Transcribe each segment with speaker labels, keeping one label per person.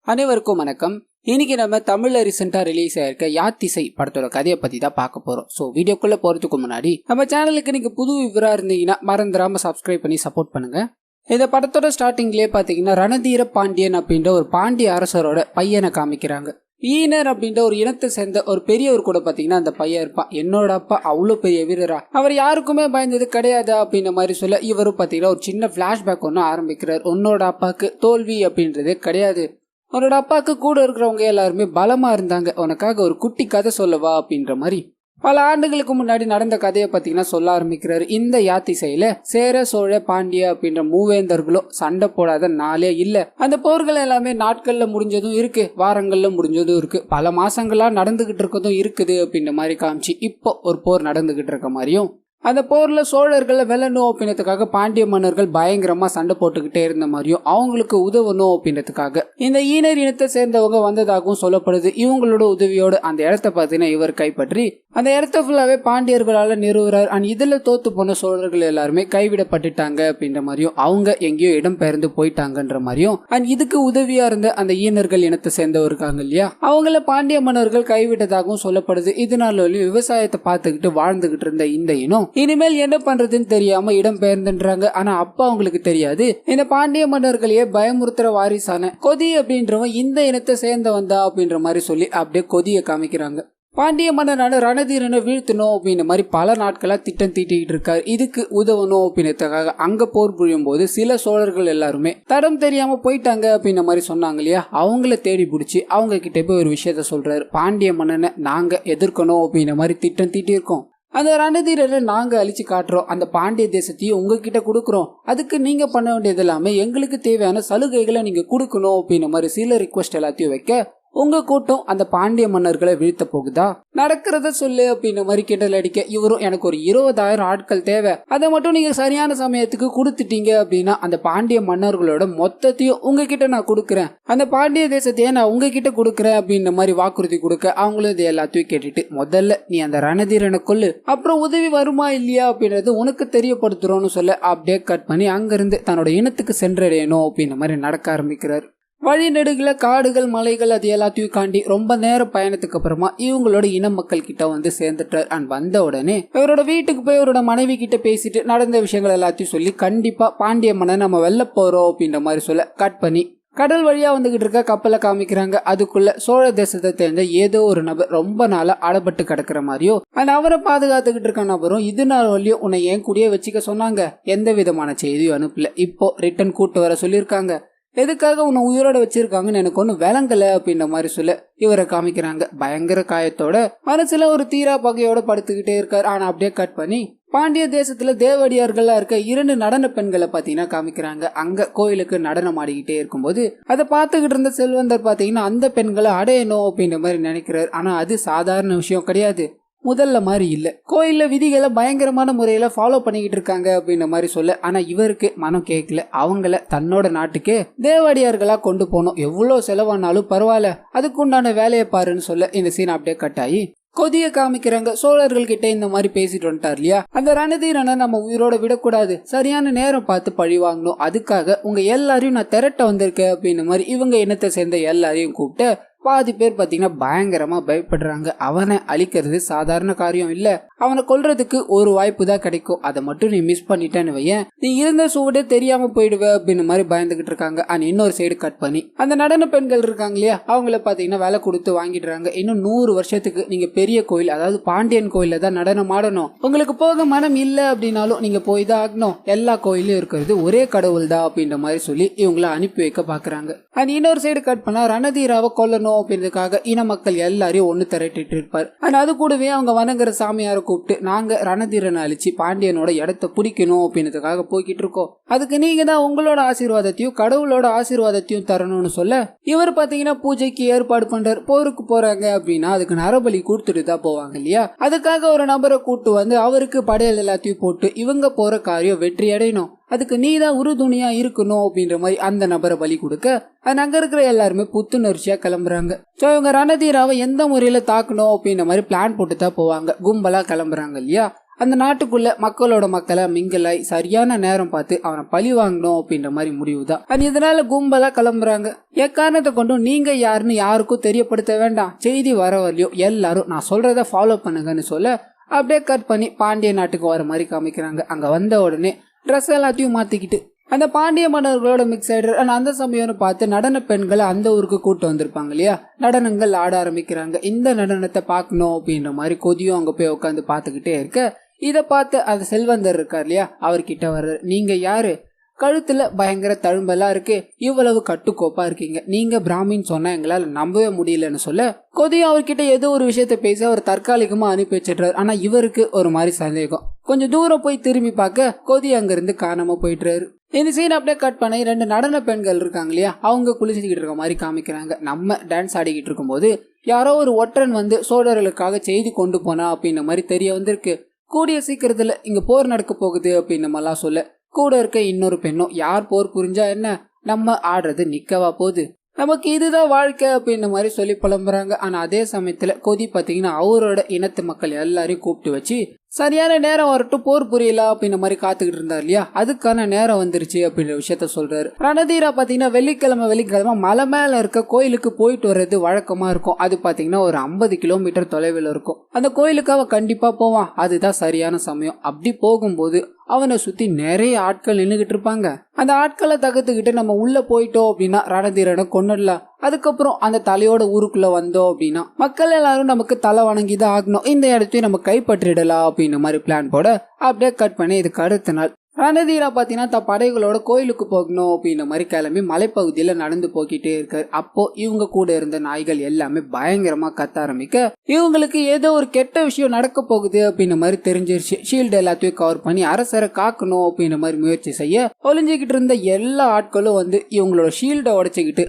Speaker 1: அனைவருக்கும் வணக்கம். இன்னைக்கு நம்ம தமிழ்ல ரீசெண்டா ரிலீஸ் ஆயிருக்க யாத்திசை படத்தோட கதையை பத்தி தான் பார்க்க போறோம். ஸோ வீடியோக்குள்ள போறதுக்கு முன்னாடி நம்ம சேனலுக்கு நீங்க புது விவரா இருந்தீங்கன்னா மறந்துடாம சப்ஸ்கிரைப் பண்ணி சப்போர்ட் பண்ணுங்க. இந்த படத்தோட ஸ்டார்டிங்லயே பாத்தீங்கன்னா ரணதீர பாண்டியன் அப்படின்ற ஒரு பாண்டிய அரசரோட பையனை காமிக்கிறாங்க. ஈனர் அப்படின்ற ஒரு இனத்தை சேர்ந்த ஒரு பெரியவர் கூட பாத்தீங்கன்னா அந்த பையன் இருப்பான். என்னோட அப்பா அவ்வளவு பெரிய வீரரா, அவர் யாருக்குமே பயந்தது கிடையாது அப்படின்ற மாதிரி சொல்ல இவரும் பாத்தீங்கன்னா ஒரு சின்ன பிளாஷ்பேக் ஒன்று ஆரம்பிக்கிறார். உன்னோட அப்பாவுக்கு தோல்வி அப்படின்றதே கிடையாது, உன்னோட அப்பாவுக்கு கூட இருக்கிறவங்க எல்லாருமே பலமா இருந்தாங்க, உனக்காக ஒரு குட்டி கதை சொல்லவா அப்படின்ற மாதிரி பல ஆண்டுகளுக்கு முன்னாடி நடந்த கதையை பத்தினா சொல்ல ஆரம்பிக்கிறாரு. இந்த யாத்திசையில சேர சோழ பாண்டிய அப்படின்ற மூவேந்தர்களும் சண்டை போடாத நாளே இல்ல. அந்த போர்கள் எல்லாமே நாட்கள்ல முடிஞ்சதும் இருக்கு, வாரங்கள்ல முடிஞ்சதும் இருக்கு, பல மாசங்களா நடந்துகிட்டு இருக்கதும் இருக்குது அப்படின்ற மாதிரி காமிச்சு இப்போ ஒரு போர் நடந்துகிட்டு இருக்க மாதிரியும் அந்த போர்ல சோழர்களை வெல்லணும் அப்படின்றதுக்காக பாண்டிய மன்னர்கள் பயங்கரமா சண்டை போட்டுக்கிட்டே இருந்த மாதிரியும் அவங்களுக்கு உதவணும் அப்படின்றதுக்காக இந்த ஈனர் இனத்தை சேர்ந்தவங்க வந்ததாகவும் சொல்லப்படுது. இவங்களோட உதவியோடு அந்த இடத்த பார்த்தீங்கன்னா இவர் கைப்பற்றி அந்த இடத்த ஃபுல்லாவே பாண்டியர்களால நிறுவுறார். அண்ட் இதுல தோத்து போன சோழர்கள் எல்லாருமே கைவிடப்பட்டுட்டாங்க அப்படின்ற மாதிரியும் அவங்க எங்கேயோ இடம் பெயர்ந்து போயிட்டாங்கன்ற மாதிரியும் அண்ட் இதுக்கு உதவியா இருந்த அந்த ஈனர்கள் இனத்தை சேர்ந்தவர் இருக்காங்க இல்லையா, அவங்கள பாண்டிய மன்னர்கள் கைவிட்டதாகவும் சொல்லப்படுது. இதனால விவசாயத்தை பார்த்துக்கிட்டு வாழ்ந்துகிட்டு இருந்த இந்த இனம் இனிமேல் என்ன பண்றதுன்னு தெரியாம இடம் பெயர்ந்துன்றாங்க. ஆனா அப்பா அவங்களுக்கு தெரியாது, இந்த பாண்டிய மன்னர்களையே பயமுறுத்துற வாரிசான கொதி அப்படின்றவன் இந்த இனத்தை சேர்ந்தவன் தான் அப்படின்ற மாதிரி சொல்லி அப்படியே கொதியை காமிக்கிறாங்க. பாண்டிய மன்னரான ரணதீரனை வீழ்த்தணும் அப்படின்ற மாதிரி பல நாட்களா திட்டம் தீட்டிக்கிட்டு இருக்காரு. இதுக்கு உதவணும் அப்படின்றதுக்காக அங்க போர் புரியும் போது சில சோழர்கள் எல்லாருமே தடம் தெரியாம போயிட்டாங்க அப்படின்ற மாதிரி சொன்னாங்க இல்லையா, அவங்கள தேடி பிடிச்சி அவங்க கிட்ட போய் ஒரு விஷயத்த சொல்றாரு. பாண்டிய மன்னனை நாங்க எதிர்க்கணும் அப்படின்ற மாதிரி திட்டம் தீட்டி இருக்கோம், அந்த ரணதீரரை நாங்க அழிச்சு காட்டுறோம், அந்த பாண்டிய தேசத்தையும் உங்ககிட்ட கொடுக்குறோம், அதுக்கு நீங்க பண்ண வேண்டியது எல்லாமே எங்களுக்கு தேவையான சலுகைகளை நீங்க கொடுக்கணும் அப்படின்ற மாதிரி சில ரிக்வெஸ்ட் எல்லாத்தையும் வைக்க உங்க கூட்டம் அந்த பாண்டிய மன்னர்களை வீழ்த்த போகுதா, நடக்கிறத சொல்லு அப்படின்ற மாதிரி கிண்டல் அடிக்க இவரும் எனக்கு ஒரு 20,000 ஆட்கள் தேவை, அதை மட்டும் நீங்க சரியான சமயத்துக்கு கொடுத்துட்டீங்க அப்படின்னா அந்த பாண்டிய மன்னர்களோட மொத்தத்தையும் உங்ககிட்ட நான் கொடுக்குறேன், அந்த பாண்டிய தேசத்தையே நான் உங்ககிட்ட கொடுக்குறேன் அப்படின்ற மாதிரி வாக்குறுதி கொடுக்க அவங்களும் இது எல்லாத்தையும் கேட்டுட்டு முதல்ல நீ அந்த ரணதீரனை கொல்லு, அப்புறம் உதவி வருமா இல்லையா அப்படின்றது உனக்கு தெரியப்படுத்துறோம்னு சொல்ல அப்படியே கட் பண்ணி அங்கிருந்து தன்னோட இனத்துக்கு சென்றடையணும் அப்படின்ற மாதிரி நடக்க ஆரம்பிக்கிறார். வழி நெடுகில காடுகள் மலைகள் அது எல்லாத்தையும் காண்டி ரொம்ப நேரம் பயணத்துக்கு அப்புறமா இவங்களோட இன மக்கள் கிட்ட வந்து சேர்ந்துட்டார். அண்ட் வந்த உடனே இவரோட வீட்டுக்கு போய் அவரோட மனைவி கிட்ட பேசிட்டு நடந்த விஷயங்கள் எல்லாத்தையும் சொல்லி கண்டிப்பா பாண்டிய மன்னன் நம்ம வெல்ல போறோம் அப்படின்ற மாதிரி சொல்ல கட் பண்ணி கடல் வழியா வந்துகிட்டு இருக்க கப்பலை காமிக்கிறாங்க. அதுக்குள்ள சோழ தேசத்தை சேர்ந்த ஏதோ ஒரு நபர் ரொம்ப நாளா அடப்பட்டு கிடக்குற மாதிரியோ அண்ட் அவரை பாதுகாத்துக்கிட்டு இருக்க நபரும் இது நாள் வழியும் உன்னை ஏன் கூடயே வச்சுக்க சொன்னாங்க, எந்த விதமான செய்தியும் அனுப்பல, இப்போ ரிட்டர்ன் கூட்டு வர சொல்லியிருக்காங்க, எதுக்காக உன்னை உயிரோட வச்சிருக்காங்கன்னு எனக்கு ஒண்ணு விளங்கல அப்படின்ற மாதிரி சொல்ல இவரை காமிக்கிறாங்க. பயங்கர காயத்தோட மனசுல ஒரு தீரா பகையோட படுத்துக்கிட்டே இருக்காரு. ஆனா அப்படியே கட் பண்ணி பாண்டிய தேசத்துல தேவடியார்களா இருக்க 2 நடன பெண்களை பாத்தீங்கன்னா காமிக்கிறாங்க. அங்க கோயிலுக்கு நடனம் ஆடிக்கிட்டே இருக்கும்போது அதை பார்த்துக்கிட்டு இருந்த செல்வந்தர் பாத்தீங்கன்னா அந்த பெண்களை அடையணும் அப்படின்ற மாதிரி நினைக்கிறாரு. ஆனா அது சாதாரண விஷயம் கிடையாது, முதல்ல மாதிரி இல்ல, கோயில்ல விதிகளை பயங்கரமான முறையில ஃபாலோ பண்ணிக்கிட்டு இருக்காங்க அப்படின்ற மாதிரி சொல்ல ஆனா இவருக்கு மனம் கேட்கல, அவங்கள தன்னோட நாட்டுக்கே தேவடியார்களா கொண்டு போனோம், எவ்வளவு செலவானாலும் பரவாயில்ல, அதுக்கு உண்டான வேலையை பாருன்னு சொல்ல இந்த சீன் அப்படியே கட் ஆகி கொதிய காமிக்கிறாங்க. சோழர்கள் கிட்ட இந்த மாதிரி பேசிட்டு வந்துட்டார் இல்லையா, அந்த ரணதீரனை நம்ம உயிரோட விடக்கூடாது, சரியான நேரம் பார்த்து பழி வாங்கணும், அதுக்காக உங்க எல்லாரையும் நான் திரட்ட வந்திருக்கேன் அப்படின்ற மாதிரி இவங்க இனத்தை சேர்ந்த எல்லாரையும் கூப்பிட்டு பாதி பேர் பாத்தீங்கன்னா பயங்கரமா பயப்படுறாங்க. அவனை அழிக்கிறது சாதாரண காரியம் இல்ல, அவனை கொல்றதுக்கு ஒரு வாய்ப்பு தான் கிடைக்கும், அதை மட்டும் நீ மிஸ் பண்ணிட்டேன்னு வையன் நீ இருந்த சூடே தெரியாம போயிடுவ அப்படின்னு மாதிரி பயந்துகிட்டு இருக்காங்க. அண்ட் இன்னொரு சைடு கட் பண்ணி அந்த நடன பெண்கள் இருக்காங்க இல்லையா, அவங்கள பாத்தீங்கன்னா வேலை கொடுத்து வாங்கிடுறாங்க. இன்னும் 100 வருஷத்துக்கு நீங்க பெரிய கோயில் அதாவது பாண்டியன் கோயில தான் நடனம் ஆடணும், உங்களுக்கு போக மனம் இல்ல அப்படின்னாலும் நீங்க போய் தான் ஆகணும், எல்லா கோயிலும் இருக்கிறது ஒரே கடவுள் தான் அப்படின்ற மாதிரி சொல்லி இவங்கள அனுப்பி வைக்க பாக்குறாங்க. அண்ட் இன்னொரு சைடு கட் பண்ணா ரணதீராவை கொல்லணும் அப்படின்றதுக்காக இன மக்கள் எல்லாரையும் ஒண்ணு திரட்டிட்டு இருப்பார். ஆனா அது கூடவே அவங்க வணங்குற சாமியார கூப்பிட்டு நாங்க ரணதீரனை அழிச்சு பாண்டியனோட இடத்தை பிடிக்கணும் அப்படின்றதுக்காக போய்கிட்டு இருக்கோம், அதுக்கு நீங்க தான் உங்களோட ஆசீர்வாதத்தையும் கடவுளோட ஆசீர்வாதத்தையும் தரணும்னு சொல்ல இவர் பாத்தீங்கன்னா பூஜைக்கு ஏற்பாடு பண்றார். போருக்கு போறாங்க அப்படின்னா அதுக்கு நரபலி கொடுத்துட்டு தான் போவாங்க இல்லையா, அதுக்காக ஒரு நபரை கூட்டு வந்து அவருக்கு படையல் எல்லாத்தையும் போட்டு இவங்க போற காரியம் வெற்றி அடையணும், அதுக்கு நீ தான் உறுதுணையா இருக்கணும் அப்படின்ற மாதிரி அந்த நபரை பலி கொடுக்க அது அங்க இருக்கிற எல்லாருமே புத்துணர்ச்சியா கிளம்புறாங்க. சோ இவங்க ரணதீராவை எந்த முறையில தாக்கணும் அப்படின்ற மாதிரி பிளான் போட்டு தான் போவாங்க, கும்பலா கிளம்புறாங்க இல்லையா. அந்த நாட்டுக்குள்ள மக்களோட மக்களை மிங்கலாய் சரியான நேரம் பார்த்து அவனை பழி வாங்கணும் அப்படின்ற மாதிரி முடிவு தான். இதனால கும்பலா கிளம்புறாங்க. எக்காரணத்தை கொண்டும் நீங்க யாருன்னு யாருக்கும் தெரியப்படுத்த வேண்டாம், செய்தி வர வரலையோ எல்லாரும் நான் சொல்றத ஃபாலோ பண்ணுங்கன்னு சொல்ல அப்படியே கட் பண்ணி பாண்டிய நாட்டுக்கு வர மாதிரி காமிக்கிறாங்க. அங்க வந்த உடனே ட்ரெஸ் எல்லாத்தையும் மாத்திக்கிட்டு அந்த பாண்டிய மன்னர்களோட மிக்ஸ் ஆயிடுற. அந்த சமயம்னு பார்த்து நடன பெண்களை அந்த ஊருக்கு கூட்டு வந்திருப்பாங்க இல்லையா, நடனங்கள் ஆட ஆரம்பிக்கிறாங்க. இந்த நடனத்தை பார்க்கணும் அப்படின்ற மாதிரி கொதியும் அங்க போய் உட்காந்து பார்த்துக்கிட்டே இருக்க, இதை பார்த்து அந்த செல்வந்தர் இருக்கார் இல்லையா, அவர்கிட்ட வர்ற நீங்க யாரு, கழுத்துல பயங்கர தழும்பெல்லாம் இருக்கு, இவ்வளவு கட்டுக்கோப்பா இருக்கீங்க, நீங்க பிராமின் சொன்னா எங்களால நம்பவே முடியலன்னு சொல்ல கொதியும் அவர்கிட்ட ஏதோ ஒரு விஷயத்த பேசி அவர் தற்காலிகமா அனுப்பி வச்சிடுறாரு. ஆனா இவருக்கு ஒரு மாதிரி சந்தேகம். கொஞ்சம் தூரம் போய் திரும்பி பார்க்க கொதி அங்கிருந்து காணாம போயிட்டுறாரு. இந்த சீன் அப்படியே கட் பண்ணி 2 நடன பெண்கள் இருக்காங்க இல்லையா, அவங்க குளிச்சுக்கிட்டு இருக்க மாதிரி காமிக்கிறாங்க. நம்ம டான்ஸ் ஆடிக்கிட்டு இருக்கும்போது யாரோ ஒரு ஒற்றன் வந்து சோழர்களுக்காக செய்தி கொண்டு போனா அப்படின்ற மாதிரி தெரிய வந்திருக்கு. கூடிய சீக்கிரத்துல இங்க போர் நடக்க போகுது அப்படின்னு நம்மலாம் சொல்ல கூட இருக்க இன்னொரு பெண்ணும் யார் போர் புரிஞ்சா என்ன, நம்ம ஆடுறது நிக்கவா போகுது, நமக்கு இதுதான் வாழ்க்கை அப்படின்ற மாதிரி சொல்லி புலம்புறாங்க. ஆனா அதே சமயத்துல கொதி பாத்தீங்கன்னா அவரோட இனத்து மக்கள் எல்லாரையும் கூப்பிட்டு வச்சு சரியான நேரம் வரட்டும் போர் புரியல அப்படின்ற மாதிரி காத்துக்கிட்டு இருந்தார் இல்லையா, அதுக்கான நேரம் வந்துருச்சு அப்படின்ற விஷயத்த சொல்றாரு. ரணதீரா பாத்தீங்கன்னா வெள்ளிக்கிழமை மலை மேல இருக்க கோயிலுக்கு போயிட்டு வர்றது வழக்கமா இருக்கும். அது பாத்தீங்கன்னா ஒரு 50 கிலோமீட்டர் தொலைவில் இருக்கும். அந்த கோயிலுக்கு அவன் கண்டிப்பா போவான், அதுதான் சரியான சமயம். அப்படி போகும்போது அவனை சுத்தி நிறைய ஆட்கள் நின்னுகிட்டு இருப்பாங்க. அந்த ஆட்களை தகர்த்துக்கிட்டு நம்ம உள்ள போயிட்டோம் அப்படின்னா ரணதீரனை கொன்னுடலாம். அதுக்கப்புறம் அந்த தலையோட ஊருக்குள்ள வந்தோம் அப்படின்னா மக்கள் எல்லாரும் நமக்கு தலை வணங்கிதான் ஆகணும், இந்த இடத்தையும் நம்ம கைப்பற்றிடலாம் அப்படின்ற மாதிரி பிளான் போட அப்படியே கட் பண்ணி இதுக்கு அடுத்த நாள் ரணதீரா பாத்தீங்கன்னா படைகளோட கோயிலுக்கு போகணும் அப்படின்ற மாதிரி கிளம்பி மலைப்பகுதியில நடந்து போக்கிட்டே இருக்காரு. அப்போ இவங்க கூட இருந்த நாய்கள் எல்லாமே பயங்கரமா கத்த ஆரம்பிக்க இவங்களுக்கு ஏதோ ஒரு கெட்ட விஷயம் நடக்க போகுது அப்படின்ற மாதிரி தெரிஞ்சிருச்சு. ஷீல்டு எல்லாத்தையும் கவர் பண்ணி அரசரை காக்கணும் அப்படின்ற மாதிரி முயற்சி செய்ய ஒளிஞ்சுக்கிட்டு இருந்த எல்லா ஆட்களும் வந்து இவங்களோட ஷீல்டை உடைச்சுக்கிட்டு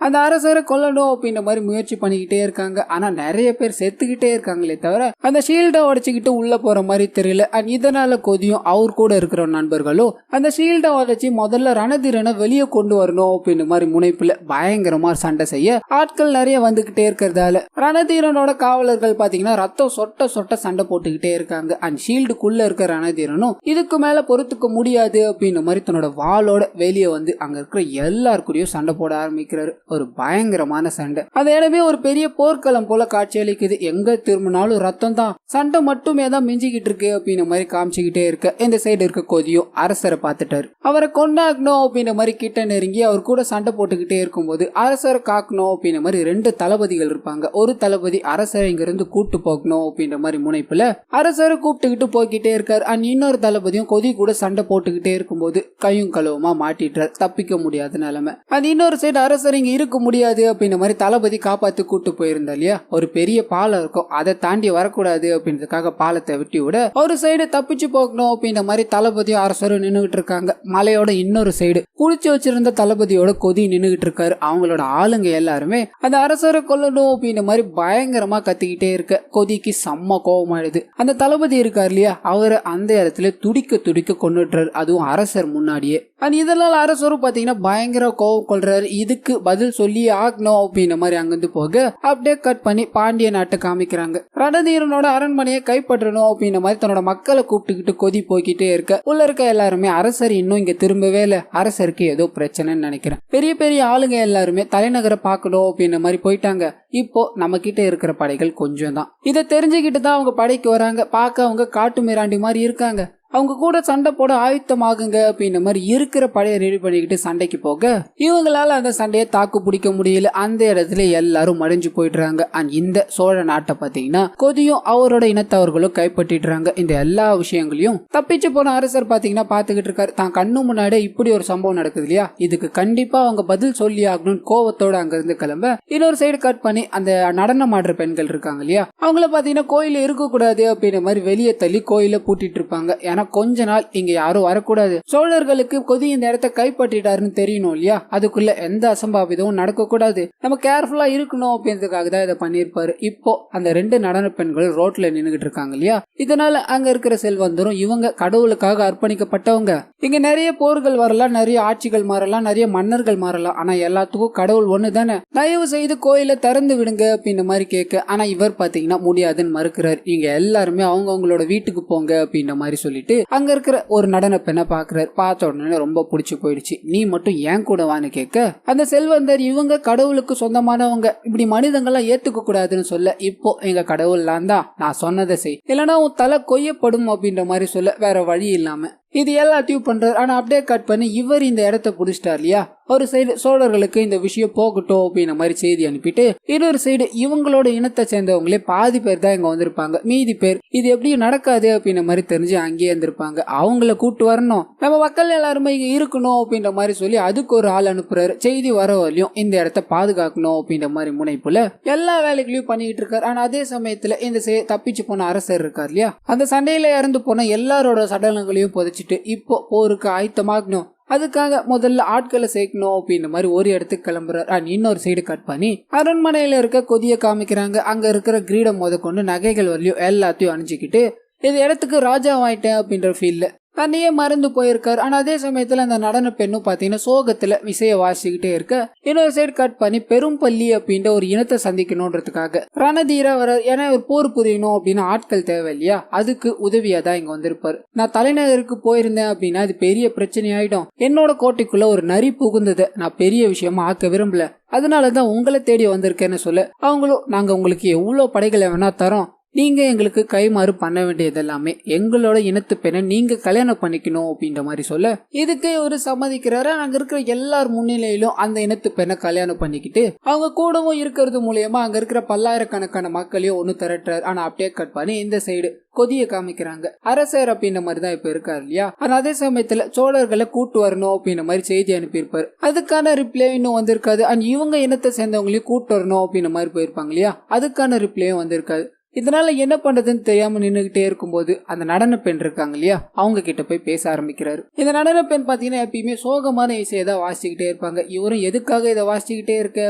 Speaker 1: அந்த அரசரை கொல்லணும் அப்படின்ற மாதிரி முயற்சி பண்ணிக்கிட்டே இருக்காங்க. ஆனா நிறைய பேர் செத்துக்கிட்டே இருக்காங்களே தவிர அந்த ஷீல்டை உடைச்சுக்கிட்டு உள்ள போற மாதிரி தெரியல. இதனால கொதியும் அவர் கூட இருக்கிற நண்பர்களும் அந்த ஷீல்டை உடைச்சு முதல்ல ரணதீரனை வெளியே கொண்டு வரணும் அப்படின்ற மாதிரி முனைப்புல பயங்கரமா சண்டை செய்ய ஆட்கள் நிறைய வந்துகிட்டே இருக்கிறதால ரணதீரனோட காவலர்கள் பாத்தீங்கன்னா ரத்தம் சொட்ட சொட்ட சண்டை போட்டுக்கிட்டே இருக்காங்க. அண்ட் ஷீல்டுக்குள்ள இருக்க ரணதீரனும் இதுக்கு மேல பொறுத்துக்க முடியாது அப்படின்ற மாதிரி தன்னோட வாளோட வெளியே வந்து அங்க இருக்கிற எல்லாருக்கூடயும் சண்டை போட ஆரம்பிக்கிறாரு. ஒரு பயங்கரமான சண்டை. அந்த இடமே ஒரு பெரிய போர்க்களம் போல காட்சி அளிக்குது. எங்க திரும்பினாலும் ரத்தம் தான், சண்டை மட்டுமே தான் மிஞ்சிக்கிட்டு இருக்கு அப்படின்ற மாதிரி காமிச்சுக்கிட்டே இருக்க இந்த சைடு இருக்க கொதியும் அரசரை பார்த்துட்டாரு. அவரை கொண்டாடணும் அப்படின்ற மாதிரி கிட்ட நெருங்கி அவர் கூட சண்டை போட்டுக்கிட்டே இருக்கும்போது அரசரை காக்கணும் அப்படின்ற மாதிரி 2 தளபதிகள் இருப்பாங்க. ஒரு தளபதி அரசரை இங்க இருந்து கூட்டு போகணும் அப்படின்ற மாதிரி முனைப்புல அரசரை கூப்பிட்டுக்கிட்டு போய்கிட்டே இருக்காரு. அண்ட் இன்னொரு தளபதியும் கொதி கூட சண்டை போட்டுக்கிட்டே இருக்கும்போது கையும் களவுமா மாட்டிட்டார், தப்பிக்க முடியாத நிலைமை. அது இன்னொரு சைடு அரசர் இங்க இருக்க முடியாது அப்படின்ற மாதிரி தளபதி காப்பாத்து கூட்டு போயிருந்தா இல்லையா, ஒரு பெரிய பாலம் இருக்கும், அதை தாண்டி வரக்கூடாது அப்படின்றதுக்காக பாலத்தை வெட்டி விட ஒரு சைடு தப்பிச்சு போகணும் அப்படின்ற மாதிரி தளபதி அரசரும் நின்னுகிட்டு இருக்காங்க. மலையோட இன்னொரு சைடு குளிச்சு வச்சிருந்த தளபதியோட கொதி நின்னுகிட்டு இருக்காரு. அவங்களோட ஆளுங்க எல்லாருமே அந்த அரசரை கொல்லணும் அப்படின்ற மாதிரி பயங்கரமா கத்திக்கிட்டே இருக்க கொதிக்கு செம்ம கோபமாயிடுது. அந்த தளபதி இருக்காரு இல்லையா, அவரை அந்த இடத்துல துடிக்க துடிக்க கொண்டுட்டுறாரு, அதுவும் அரசர் முன்னாடியே. இதனால அரசரும் பாத்தீங்கன்னா பயங்கர கோவம் கொள்றாரு. இதுக்கு பதில் சொல்லி ஆகணும் அப்படின்ற மாதிரி அங்கிருந்து போக அப்படியே கட் பண்ணி பாண்டிய நாட்டை காமிக்கிறாங்க. ரணதீரனோட அரண்மனையை கைப்பற்றணும் அப்படின்ற மாதிரி தன்னோட மக்களை கூப்பிட்டுக்கிட்டு கொதி போய்கிட்டே இருக்க உள்ள இருக்க எல்லாருமே அரசர் இன்னும் இங்க திரும்பவே இல்ல, அரசருக்கு ஏதோ பிரச்சனைன்னு நினைக்கிறேன். பெரிய பெரிய ஆளுங்க எல்லாருமே தலைநகரை பார்க்கணும் அப்படின்ற மாதிரி போயிட்டாங்க. இப்போ நம்ம கிட்ட இருக்கிற படைகள் கொஞ்சம் தான். இதை தெரிஞ்சுக்கிட்டு தான் அவங்க படைக்கு வராங்க. பார்க்க அவங்க காட்டு மிராண்டி மாதிரி இருக்காங்க. அவங்க கூட சண்டை போட ஆயுத்தமாகுங்க அப்படின்ற மாதிரி இருக்கிற படையை ரெடி பண்ணிக்கிட்டு சண்டைக்கு போக இவங்களால அந்த சண்டையை தாக்கு பிடிக்க முடியல. அந்த இடத்துல எல்லாரும் மடிஞ்சு போயிடுறாங்க. அண்ட் இந்த சோழ நாட்டை பாத்தீங்கன்னா கொதியும் அவரோட இனத்தவர்களும் கைப்பற்றிடுறாங்க. இந்த எல்லா விஷயங்களையும் தப்பிச்சு போன அரசர் பாத்தீங்கன்னா பாத்துக்கிட்டு இருக்காரு. தான் கண்ணு முன்னாடி இப்படி ஒரு சம்பவம் நடக்குது இல்லையா, இதுக்கு கண்டிப்பா அவங்க பதில் சொல்லி ஆகணும்னு கோவத்தோட அங்க இருந்து கிளம்ப இன்னொரு சைடு கட் பண்ணி அந்த நடனம் ஆடுற பெண்கள் இருக்காங்க இல்லையா, அவங்கள பாத்தீங்கன்னா கோயில இருக்க கூடாது அப்படின்ற மாதிரி வெளியே தள்ளி கோயில பூட்டிட்டு இருப்பாங்க. ஏன்னா கொஞ்ச நாள் இங்க யாரும் வரக்கூடாது, சோழர்களுக்கு கொதி இந்த இடத்த கைப்பற்றிட்டாருன்னு தெரியணும் இல்லையா, அதுக்குள்ள எந்த அசம்பாவிதமும் நடக்க கூடாது, நம்ம கேர்ஃபுல்லா இருக்கணும் அப்படின்றதுக்காக தான் இதை பண்ணிருப்பாரு. இப்போ அந்த 2 நடன பெண்கள் ரோட்ல நின்னுகிட்டு இருக்காங்க இல்லையா, இதனால அங்க இருக்கிற செல்வந்தரும் இவங்க கடவுளுக்காக அர்ப்பணிக்கப்பட்டவங்க, இங்க நிறைய போர்கள் வரலாம், நிறைய ஆட்சிகள் மாறலாம், நிறைய மன்னர்கள் மாறலாம், ஆனா எல்லாத்துக்கும் கடவுள் ஒண்ணு தானே, தயவு செய்து கோயில திறந்து விடுங்க அப்படின்ற மாதிரி கேட்க, ஆனா இவர் பாத்தீங்கன்னா முடியாதுன்னு மறுக்கிறார். நீங்க எல்லாருமே அவங்களோட வீட்டுக்கு போங்க அப்படின்ற மாதிரி சொல்லிட்டு அங்க இருக்கிற ஒரு நடன பெண்ணை பாக்குறாரு. பார்த்த உடனே ரொம்ப பிடிச்சு போயிடுச்சு. நீ மட்டும் ஏன் கூட வான்னு கேட்க, அந்த செல்வந்தர் இவங்க கடவுளுக்கு சொந்தமானவங்க, இப்படி மனிதங்கள்லாம் ஏத்துக்க கூடாதுன்னு சொல்ல, இப்போ எங்க கடவுள்லாம் தான், நான் சொன்னதை செய் இல்லைன்னா உன் தலை கொய்யப்படும் அப்படின்ற மாதிரி சொல்ல, வேற வழி இல்லாம இது எல்லாத்தையும் பண்றாரு. ஆனா அப்படியே கட் பண்ணி இவர் இந்த இடத்த புடிச்சிட்டார் இல்லையா, ஒரு சைடு சோழர்களுக்கு இந்த விஷயம் போகட்டும் அப்படின்ற மாதிரி செய்தி அனுப்பிட்டு, இன்னொரு சைடு இவங்களோட இனத்தை சேர்ந்தவங்களே பாதி பேர் தான் இங்க வந்திருப்பாங்க, மீதி பேர் இது எப்படியும் நடக்காது அப்படின்ற மாதிரி தெரிஞ்சு அங்கேயே இருந்திருப்பாங்க, அவங்கள கூட்டு வரணும், நம்ம மக்கள் எல்லாருமே இங்க இருக்கணும் அப்படின்ற மாதிரி சொல்லி அதுக்கு ஒரு ஆள் அனுப்புறாரு. செய்தி வர வரலையும் இந்த இடத்த பாதுகாக்கணும் அப்படின்ற மாதிரி முனைப்புல எல்லா வேலைகளையும் பண்ணிட்டு இருக்காரு. ஆனா அதே சமயத்துல இந்த தப்பிச்சு போன அரசர் இருக்கார் இல்லையா, அந்த சண்டையில இறந்து போன எல்லாரோட சடலங்களையும் புதைச்சிட்டு இப்போ போருக்கு ஆயத்தமாகணும், அதுக்காக முதல்ல ஆட்களை சேர்க்கணும் அப்படின்ற மாதிரி ஒரு இடத்துக்கு கிளம்புறாரு. இன்னொரு சைடு கட் பண்ணி அரண்மனையில இருக்க கொதிய காமிக்கிறாங்க. அங்க இருக்கிற கிரீடம் முத கொண்டு நகைகள் வரலையும் எல்லாத்தையும் அணிஞ்சுக்கிட்டு இந்த இடத்துக்கு ராஜா ஆயிட்டேன் அப்படின்ற ஃபீல்ல தன்னையே மறந்து போயிருக்காரு. ஆனா அதே சமயத்துல அந்த நடன பெண்ணும் பாத்தீங்கன்னா சோகத்துல விசைய வாசிக்கிட்டே இருக்க, இன்னொரு சைடு கட் பண்ணி பெரும்பள்ளி அப்படின்ற ஒரு இனத்தை சந்திக்கணும்ன்றதுக்காக ரணதீரா வர, ஏன்னா ஒரு போர் புரியணும் அப்படின்னு ஆட்கள் தேவை இல்லையா, அதுக்கு உதவியா தான் இங்க வந்திருப்பாரு. நான் தலைநகருக்கு போயிருந்தேன் அப்படின்னா அது பெரிய பிரச்சனை ஆயிடும், என்னோட கோட்டைக்குள்ள ஒரு நரி புகுந்ததை நான் பெரிய விஷயமா ஆக்க விரும்பல, அதனாலதான் உங்களை தேடி வந்திருக்கேன்னு சொல்ல, அவங்களும் நாங்க உங்களுக்கு எவ்வளவு படைகளை வேணா தரோம், நீங்க எங்களுக்கு கைமாறு பண்ண வேண்டியது எல்லாமே எங்களோட இனத்து பெண்ணை நீங்க கல்யாணம் பண்ணிக்கணும் அப்படின்ற மாதிரி சொல்ல, இதுக்கே ஒரு சம்மதிக்கிறாரு. அங்க இருக்கிற எல்லார் முன்னிலையிலும் அந்த இனத்து பெண்ணை கல்யாணம் பண்ணிக்கிட்டு அவங்க கூடவும் இருக்கிறது மூலியமா அங்க இருக்கிற பல்லாயிரக்கணக்கான மக்களையும் ஒண்ணு திரட்டுறாரு. ஆனா அப்படியே கட் பண்ணி இந்த சைடு கொதிய காமிக்கிறாங்க. அரசர் அப்படின்ற மாதிரி தான் இப்ப இருக்காரு இல்லையா, ஆனா அதே சமயத்துல சோழர்களை கூட்டு வரணும் அப்படின்ற மாதிரி செய்தி அனுப்பியிருப்பாரு. அதுக்கான ரிப்ளை இன்னும் வந்திருக்காது. அண்ட் இவங்க இனத்தை சேர்ந்தவங்களையும் கூட்டு வரணும் அப்படின்ற மாதிரி போயிருப்பாங்க இல்லையா, அதுக்கான ரிப்ளையும் வந்திருக்காது. இதனால என்ன பண்றதுன்னு தெரியாம நின்னுகிட்டே இருக்கும்போது அந்த நடன பெண் இருக்காங்க இல்லையா, அவங்க கிட்ட போய் பேச ஆரம்பிக்கிறாரு. இந்த நடன பெண் பாத்தீங்கன்னா எப்பயுமே சோகமான இசையை தான் வாசிச்சுக்கிட்டே இருப்பாங்க. இவரும் எதுக்காக இதை வாசிச்சுக்கிட்டே இருக்க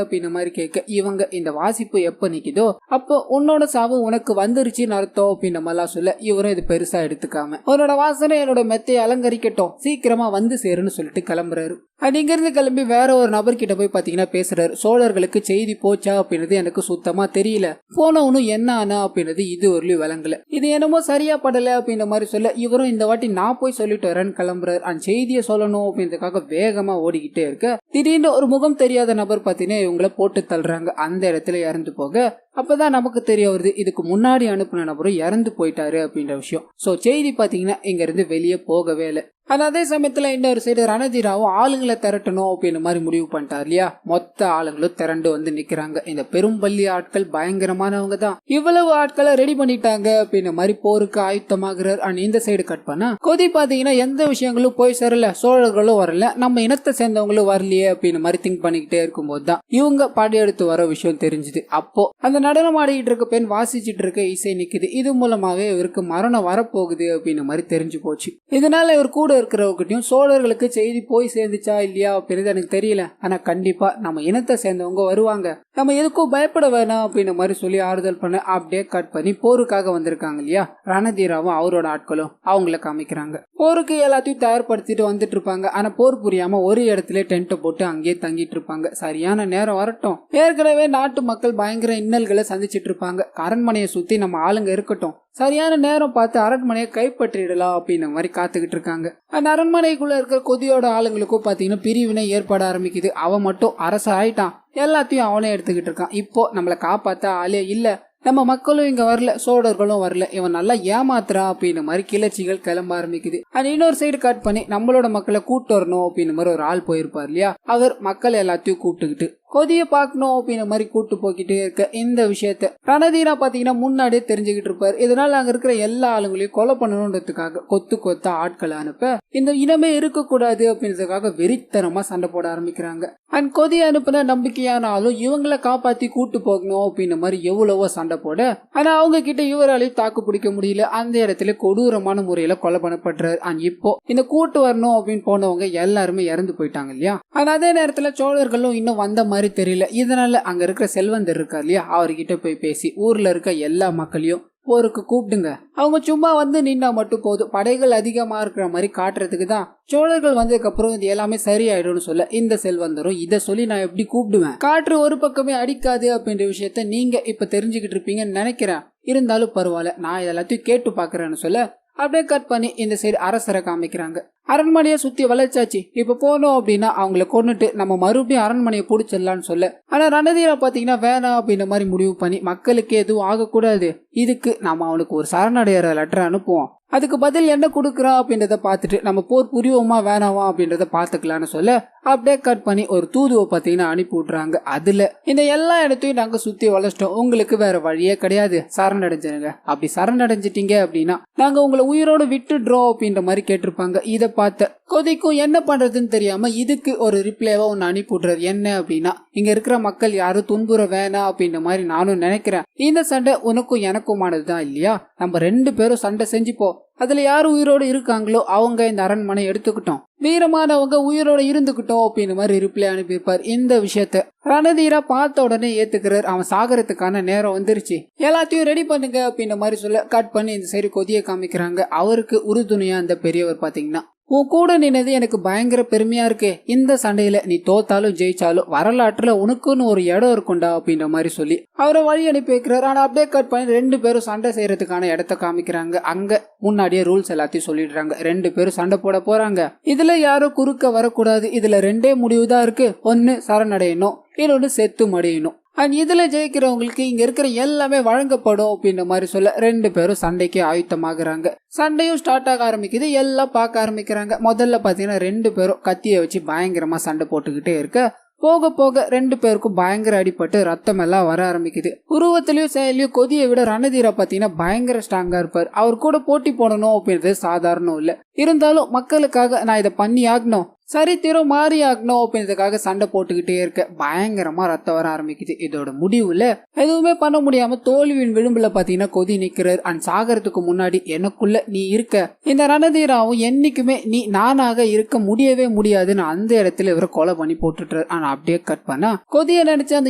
Speaker 1: அப்படின்ற மாதிரி கேட்க, இவங்க இந்த வாசிப்பு எப்ப நிக்குதோ அப்போ உன்னோட சாவு உனக்கு வந்துருச்சுன்னு அர்த்தம் அப்படின்ற மாதிரிலாம் சொல்ல, இவரும் இது பெருசா எடுத்துக்காம உன்னோட வாசனை என்னோட மெத்தையை அலங்கரிக்கட்டும், சீக்கிரமா வந்து சேருன்னு சொல்லிட்டு கிளம்புறாரு. இங்க இருந்து கிளம்பி வேற ஒரு நபர் கிட்ட போய் பாத்தீங்கன்னா பேசுறாரு. சோழர்களுக்கு செய்தி போச்சா அப்படின்றது எனக்கு சுத்தமா தெரியல, போனவனும் என்ன ஆனா அப்படின்றது இது ஒரு விளங்கல, இது என்னமோ சரியா படல அப்படின்ற மாதிரி சொல்ல, இவரும் இந்த வாட்டி நான் போய் சொல்லிட்டு வரேன்னு கிளம்புறாரு. அந்த செய்தியை சொல்லணும் அப்படின்றதுக்காக வேகமா ஓடிக்கிட்டே இருக்க, திடீர்னு ஒரு முகம் தெரியாத நபர் பாத்தீங்கன்னா இவங்களை போட்டு தள்ளுறாங்க. அந்த இடத்துல இறந்து போக அப்பதான் நமக்கு தெரிய வருது இதுக்கு முன்னாடி அனுப்புன நபரும் இறந்து போயிட்டாரு அப்படின்ற விஷயம். சோ செய்தி பாத்தீங்கன்னா இங்க இருந்து வெளியே போகவே இல்லை. ஆனா அதே சமயத்துல இன்னொரு சைடு ரணதீராவும் ஆளுங்களை திரட்டணும் அப்படின்னு மாதிரி முடிவு பண்ணிட்டார் இல்லையா, மொத்த ஆளுங்களும் திரண்டு வந்து நிக்கிறாங்க. இந்த பெரும்பள்ளி ஆட்கள் பயங்கரமானவங்க தான், இவ்வளவு ஆட்களை ரெடி பண்ணிட்டாங்க அப்படின்னு மாதிரி போருக்கு ஆயுத்தமாகிறார். அண்ட் இந்த சைடு கட் பண்ணா கொதி பாத்தீங்கன்னா எந்த விஷயங்களும் போய் சேரல, சோழர்களும் வரல, நம்ம இனத்தை சேர்ந்தவங்களும் வரலையே அப்படின்னு மாதிரி திங்க் பண்ணிக்கிட்டே இருக்கும்போது தான் இவங்க படையெடுத்து வர விஷயம் தெரிஞ்சுது. அப்போ அந்த நடனம் ஆடிக்கிட்டு இருக்க பெண் வாசிச்சுட்டு இருக்க இசை நிக்குது. இது மூலமாவே இவருக்கு மரணம் வரப்போகுது அப்படின்னு மாதிரி தெரிஞ்சு போச்சு. இதனால இவர் கூட இருக்கிறவங்கிட்டையும் சோழர்களுக்கு செய்தி போய் சேர்ந்துச்சா இல்லையா அப்படின்னு எனக்கு தெரியல, ஆனா கண்டிப்பா நம்ம இனத்தை சேர்ந்தவங்க வருவாங்க, நம்ம எதுக்கும் பயப்பட வேணாம் அப்படின்னு மாதிரி சொல்லி ஆறுதல் பண்ண, அப்படியே கட் பண்ணி போருக்காக வந்திருக்காங்க இல்லையா, ரணதீராவும் அவரோட ஆட்களும் அவங்கள காமிக்கிறாங்க. போருக்கு எல்லாத்தையும் தயார்படுத்திட்டு வந்துட்டு இருப்பாங்க. ஆனா போர் புரியாம ஒரு இடத்துல டென்ட்டை போட்டு அங்கேயே தங்கிட்டு இருப்பாங்க. சரியான நேரம் வரட்டும், ஏற்கனவே நாட்டு மக்கள் பயங்கர இன்னல்களை சந்திச்சிட்டு இருப்பாங்க, அரண்மனையை சுத்தி நம்ம ஆளுங்க இருக்கட்டும், சரியான நேரம் பார்த்து அரண்மனையை கைப்பற்றிடலாம் அப்படின்ற மாதிரி காத்துக்கிட்டு இருக்காங்க. அந்த அரண்மனைக்குள்ள இருக்கிற கொதியோட ஆளுங்களுக்கும் பாத்தீங்கன்னா பிரிவினை ஏற்பட ஆரம்பிக்குது. அவன் மட்டும் அரச ஆயிட்டான், எல்லாத்தையும் அவனே எடுத்துக்கிட்டு இருக்கான், இப்போ நம்மளை காப்பாத்த ஆளே இல்ல, நம்ம மக்களும் இங்க வரல, சோழர்களும் வரல, இவன் நல்லா ஏமாத்துறான் அப்படின்னு மாதிரி கிளர்ச்சிகள் கிளம்ப ஆரம்பிக்குது. அது இன்னொரு சைடு கட் பண்ணி நம்மளோட மக்களை கூட்டு வரணும் அப்படின்னு மாதிரி ஒரு ஆள் போயிருப்பார் இல்லையா, அவர் மக்கள் எல்லாத்தையும் கூப்பிட்டுக்கிட்டு கொதிய பாக்கணும் அப்படின்ற மாதிரி கூட்டு போக்கிட்டே இருக்க இந்த விஷயத்த ரணதீரா பாத்தீங்கன்னா முன்னாடியே தெரிஞ்சுக்கிட்டு இருப்பாரு. இதனால அங்க இருக்கிற எல்லா ஆளுங்களையும் கொலை பண்ணணும்ன்றதுக்காக கொத்து ஆட்களை அனுப்ப இந்த இனமே இருக்கக்கூடாது அப்படின்றதுக்காக வெறித்தனமா சண்டை போட ஆரம்பிக்கிறாங்க. அண்ட் கொதிய அனுப்புன நம்பிக்கையான ஆளும் இவங்களை காப்பாத்தி கூட்டு போகணும் அப்படின்ற மாதிரி எவ்வளவோ சண்டை போட ஆனா அவங்க கிட்ட இவராலையும் தாக்கு பிடிக்க முடியல. அந்த இடத்துல கொடூரமான முறையில கொலை பண்ணப்படுறாரு. அண்ட் இப்போ இந்த கூட்டு வரணும் அப்படின்னு போனவங்க எல்லாருமே இறந்து போயிட்டாங்க இல்லையா. ஆனா அதே நேரத்துல சோழர்களும் இன்னும் வந்த மாதிரி தெரியல. இதனால அங்க இருக்கிற செல்வந்தர் இருக்கார் இல்லையா, அவர்கிட்ட போய் பேசி ஊர்ல இருக்க எல்லா மக்களையும் போருக்கு கூப்பிடுங்க, அவங்க சும்மா வந்து நின்னா மட்டும் போதும், படைகள் அதிகமா இருக்கிற மாதிரி காட்டுறதுக்கு தான், சோழர்கள் வந்ததுக்கு அப்புறம் இது எல்லாமே சரியாயிடும்னு சொல்ல இந்த செல்வந்தரும் இதை சொல்லி நான் எப்படி கூப்பிடுவேன், காற்று ஒரு பக்கமே அடிக்காது அப்படின்ற விஷயத்த நீங்க இப்ப தெரிஞ்சுக்கிட்டு இருப்பீங்கன்னு நினைக்கிறேன், இருந்தாலும் பரவாயில்ல நான் எல்லாத்தையும் கேட்டு பாக்குறேன்னு சொல்ல அப்படியே கட் பண்ணி இந்த சைடு அரசரை காமிக்கிறாங்க. அரண்மனையை சுத்தி வளைச்சாச்சு, இப்ப போனோம் அப்படின்னா அவங்கள கொண்டுட்டு நம்ம மறுபடியும் அரண்மனையை பிடிச்சிடலான்னு சொல்ல ஆனா ரணதீரா பாத்தீங்கன்னா வேணாம் அப்படின்ற மாதிரி முடிவு பண்ணி மக்களுக்கு எதுவும் ஆகக்கூடாது, இதுக்கு நம்ம அவனுக்கு ஒரு சரணடைகிற லெட்டர் அனுப்புவோம், அதுக்கு பதில் என்ன கொடுக்குறான் அப்படின்றத பார்த்துட்டு நம்ம போர் புரியுவோமா வேணாமா அப்படின்றத பாத்துக்கலான்னு சொல்ல அப்படியே கட் பண்ணி ஒரு தூதுவை பாத்தீங்கன்னா அனுப்பி விட்றாங்க. அதுல இந்த எல்லா இடத்தையும் நாங்க சுத்தி வளைச்சிட்டோம், உங்களுக்கு வேற வழியே கிடையாது, சரணடைஞ்சிருங்க, அப்படி சரணடைஞ்சிட்டீங்க அப்படின்னா நாங்க உங்களை உயிரோடு விட்டுடுறோம் அப்படின்ற மாதிரி கேட்டிருப்பாங்க. இதை பார்த்த கொதிக்கும் என்ன பண்றதுன்னு தெரியாம இதுக்கு ஒரு ரிப்ளைவா ஒன்னு அனுப்பி விட்றாரு. என்ன அப்படின்னா இங்க இருக்கிற மக்கள் யாரும் துன்புற வேணாம் அப்படின்ற மாதிரி நானும் நினைக்கிறேன், இந்த சண்டை உனக்கும் எனக்குமானதுதான் இல்லையா, நம்ம 2 பேரும் சண்டை செஞ்சுப்போம், அதுல யாரு உயிரோடு இருக்காங்களோ அவங்க இந்த அரண்மனை எடுத்துக்கிட்டோம், வீரமானவங்க உயிரோட இருந்துகிட்டோம் அப்படின்னு மாதிரி ரிப்ளை அனுப்பியிருப்பார். இந்த விஷயத்த ரணதீரா பார்த்த உடனே ஏத்துக்கிறார். அவன் சாகரத்துக்கான நேரம் வந்துருச்சு, எல்லாத்தையும் ரெடி பண்ணுங்க அப்படின்ற மாதிரி சொல்ல கட் பண்ணி இந்த சைடு கொதிய காமிக்கிறாங்க. அவருக்கு உறுதுணையா அந்த பெரியவர் பாத்தீங்கன்னா உன் கூட நின்னது எனக்கு பயங்கர பெருமையா இருக்கு, இந்த சண்டையில நீ தோத்தாலும் ஜெயிச்சாலும் வரலாற்றுல உனக்குன்னு ஒரு இடம் இருக்கும்டா அப்படின்ற மாதிரி சொல்லி அவரை வழி அனுப்பி வைக்கிறார். ஆனா அப்படியே கட் பண்ணி 2 பேரும் சண்டை செய்யறதுக்கான இடத்த காமிக்கிறாங்க. அங்க முன்னாடியே ரூல்ஸ் எல்லாத்தையும் சொல்லிடுறாங்க, 2 பேரும் சண்டை போட போறாங்க, இதுல யாரும் குறுக்க வரக்கூடாது, இதுல 2 முடிவுதான் இருக்கு, ஒன்னு சரணடையணும், இன்னொன்னு செத்து மடியணும், அண்ட் இதுல ஜெயிக்கிறவங்களுக்கு இங்க இருக்கிற எல்லாமே வழங்கப்படும் அப்படின்ற மாதிரி சொல்ல 2 பேரும் சண்டைக்கு ஆயுத்தமாகறாங்க. சண்டையும் ஸ்டார்ட் ஆக ஆரம்பிக்குது, எல்லாம் பார்க்க ஆரம்பிக்கிறாங்க. முதல்ல பாத்தீங்கன்னா 2 பேரும் கத்தியை வச்சு பயங்கரமா சண்டை போட்டுக்கிட்டே இருக்க போக போக 2 பேருக்கும் பயங்கர அடிபட்டு ரத்தம் எல்லாம் வர ஆரம்பிக்குது. உருவத்திலயும் செயலையும் கொதியை விட ரணதீரா பாத்தீங்கன்னா பயங்கர ஸ்ட்ராங்கா இருப்பார். அவர் கூட போட்டி போடணும் அப்படின்றது சாதாரணம் இல்ல, இருந்தாலும் மக்களுக்காக நான் இதை பண்ணி ஆகணும், சரித்திரம் மாறி ஆகணும் அப்படின்றதுக்காக சண்டை போட்டுக்கிட்டே இருக்க பயங்கரமா ரத்தம் வர ஆரம்பிக்குது. இதோட முடிவுல எதுவுமே பண்ண முடியாம தோல்வியின் விளிம்புல பாத்தீங்கன்னா கொதி நிக்கிறார். அண்ட் சாகரத்துக்கு முன்னாடி எனக்குள்ள நீ இருக்க, இந்த ரணதீராவும் என்னைக்குமே நீ நானாக இருக்க முடியவே முடியாதுன்னு அந்த இடத்துல இவரை கொலை பண்ணி போட்டுட்டார். ஆனா அப்படியே கட் பண்ணா கொதிய நினைச்சு அந்த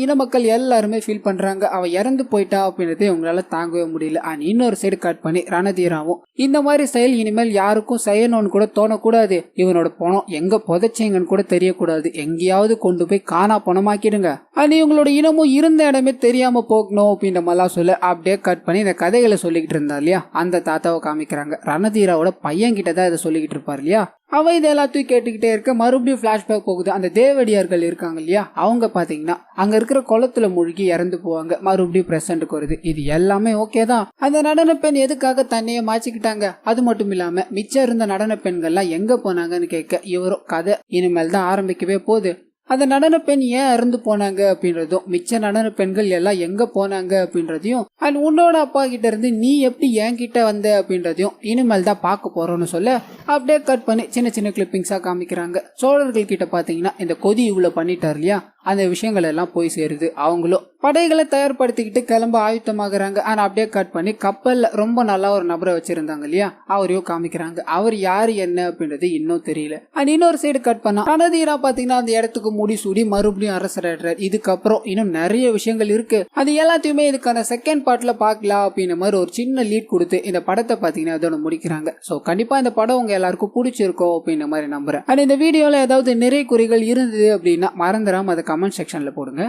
Speaker 1: இன மக்கள் எல்லாருமே ஃபீல் பண்றாங்க, அவ இறந்து போயிட்டா அப்படின்றதே உங்களால தாங்கவே முடியல. அண்ட் இன்னொரு சைடு கட் பண்ணி ரணதீராவும் இந்த மாதிரி செயல் இனிமேல் யாருக்கும் செய்யணும்னு கூட தோணக்கூடாது, இவனோட பணம் எங்க புதைச்சேங்கன்னு கூட தெரியக்கூடாது, எங்கேயாவது கொண்டு போய் காணா பணமாக்கிடுங்க, அது உங்களோட இனமும் இருந்த இடமே தெரியாம போகணும் அப்படின்ற மாதிரிலாம் சொல்ல அப்படியே கட் பண்ணி இந்த கதைகளை சொல்லிக்கிட்டு இருந்தா இல்லையா அந்த தாத்தாவை காமிக்கிறாங்க. ரணதீராவோட பையன் கிட்டதான் இதை சொல்லிக்கிட்டு இருப்பாரு இல்லையா, அவ இது எல்லாத்தையும் கேட்டுக்கிட்டே இருக்க மறுபடியும் பிளாஷ்பேக் போகுது. அந்த தேவடியார்கள் இருக்காங்க இல்லையா, அவங்க பாத்தீங்கன்னா அங்க இருக்கிற குளத்துல மூழ்கி இறந்து போவாங்க, மறுபடியும் பிரசன்ட்டுக்கு வருது. இது எல்லாமே ஓகே தான், அந்த நடன பெண் எதுக்காக தன்னையே மாச்சிக்கிட்டாங்க, அது மட்டும் இல்லாம மிச்சம் இருந்த நடன பெண்கள்லாம் எங்க போனாங்கன்னு கேட்க இவரும் கதை இனிமேல் தான் ஆரம்பிக்கவே போகுது, அந்த நடன பெண் ஏன் இறந்து போனாங்க அப்படின்றதும் மிச்ச நடன பெண்கள் எல்லாம் எங்க போனாங்க அப்படின்றதையும் அண்ட் உன்னோட அப்பா கிட்ட இருந்து நீ எப்படி என்கிட்ட வந்த அப்படின்றதையும் இனிமேல் தான் பார்க்க போறோம்னு சொல்ல அப்படியே கட் பண்ணி சின்ன சின்ன கிளிப்பிங்ஸா காமிக்கிறாங்க. சோழர்கள் கிட்ட பாத்தீங்கன்னா இந்த கொதி இவ்வளவு பண்ணிட்டாரு இல்லையா, அந்த விஷயங்கள் எல்லாம் போய் சேருது. அவங்களும் படைகளை தயார்படுத்திக்கிட்டு கிளம்ப ஆயுத்தமாகறாங்க. ஆனா அப்படியே கட் பண்ணி கப்பல்ல ரொம்ப நல்லா ஒரு நபரை வச்சிருந்தாங்க இல்லையா, அவரையும் காமிக்கிறாங்க. அவர் யாரு என்ன அப்படின்றது இன்னும் தெரியல. அண்ட் இன்னொரு சைடு கட் பண்ணா ரணதீரா பாத்தீங்கன்னா அந்த இடத்துக்கு முடிசூடி மறுபடியும் அரசராடுறாரு. இதுக்கப்புறம் இன்னும் நிறைய விஷயங்கள் இருக்கு, அது எல்லாத்தையுமே இதுக்கான செகண்ட் பார்ட்ல பாக்கலாம் அப்படின்ற மாதிரி ஒரு சின்ன லீட் கொடுத்து இந்த படத்தை பாத்தீங்கன்னா அதோட முடிக்கிறாங்க. சோ கண்டிப்பா இந்த படம் உங்க எல்லாருக்கும் பிடிச்சிருக்கோம் அப்படின்ற மாதிரி நம்புறேன். அண்ட் இந்த வீடியோல ஏதாவது நிறை குறைகள் இருந்தது அப்படின்னா மறந்துடாம அதை கமெண்ட் செக்ஷன்ல போடுங்க.